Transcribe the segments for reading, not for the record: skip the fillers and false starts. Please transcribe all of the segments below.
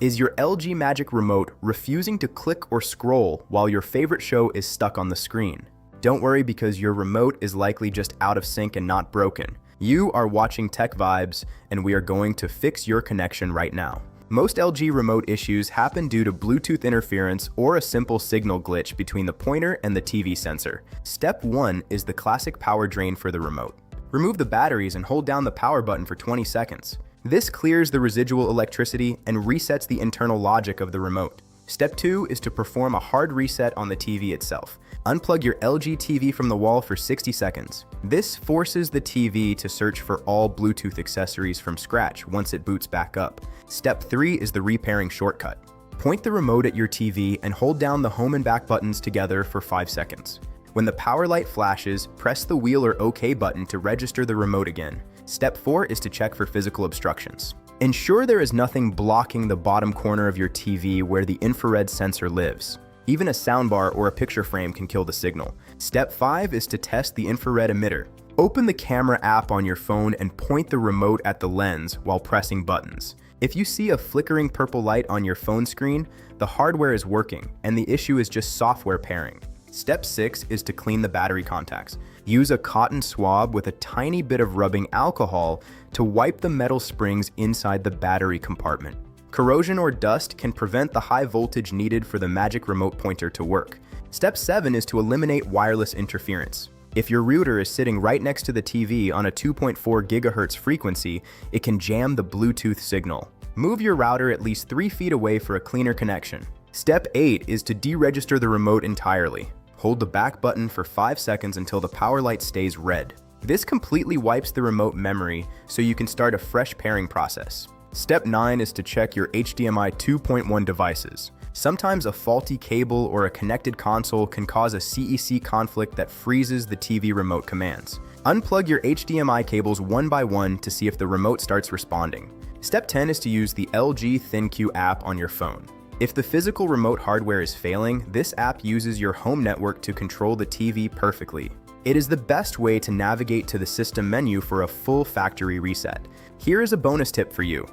Is your LG Magic Remote refusing to click or scroll while your favorite show is stuck on the screen? Don't worry, because your remote is likely just out of sync and not broken. You are watching TechVibes, and we are going to fix your connection right now. Most LG remote issues happen due to Bluetooth interference or a simple signal glitch between the pointer and the TV sensor. Step 1 is the classic power drain for the remote. Remove the batteries and hold down the power button for 20 seconds. This clears the residual electricity and resets the internal logic of the remote. Step 2 is to perform a hard reset on the TV itself. Unplug your LG TV from the wall for 60 seconds. This forces the TV to search for all Bluetooth accessories from scratch once it boots back up. Step 3 is the repairing shortcut. Point the remote at your TV and hold down the home and back buttons together for 5 seconds. When the power light flashes, press the wheel or OK button to register the remote again. Step 4 is to check for physical obstructions. Ensure there is nothing blocking the bottom corner of your TV where the infrared sensor lives. Even a soundbar or a picture frame can kill the signal. Step 5 is to test the infrared emitter. Open the camera app on your phone and point the remote at the lens while pressing buttons. If you see a flickering purple light on your phone screen, the hardware is working and the issue is just software pairing. Step 6 is to clean the battery contacts. Use a cotton swab with a tiny bit of rubbing alcohol to wipe the metal springs inside the battery compartment. Corrosion or dust can prevent the high voltage needed for the Magic Remote pointer to work. Step 7 is to eliminate wireless interference. If your router is sitting right next to the TV on a 2.4 GHz frequency, it can jam the Bluetooth signal. Move your router at least 3 feet away for a cleaner connection. Step 8 is to deregister the remote entirely. Hold the back button for 5 seconds until the power light stays red. This completely wipes the remote memory so you can start a fresh pairing process. Step 9 is to check your HDMI 2.1 devices. Sometimes a faulty cable or a connected console can cause a CEC conflict that freezes the TV remote commands. Unplug your HDMI cables one by one to see if the remote starts responding. Step 10 is to use the LG ThinQ app on your phone. If the physical remote hardware is failing, this app uses your home network to control the TV perfectly. It is the best way to navigate to the system menu for a full factory reset. Here is a bonus tip for you.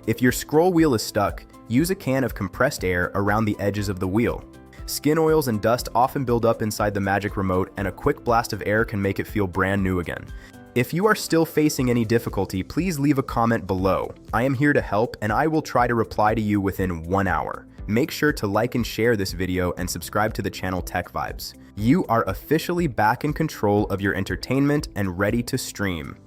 If your scroll wheel is stuck, use a can of compressed air around the edges of the wheel. Skin oils and dust often build up inside the Magic Remote, and a quick blast of air can make it feel brand new again. If you are still facing any difficulty, please leave a comment below. I am here to help, and I will try to reply to you within 1 hour. Make sure to like and share this video and subscribe to the channel TechVibes. You are officially back in control of your entertainment and ready to stream.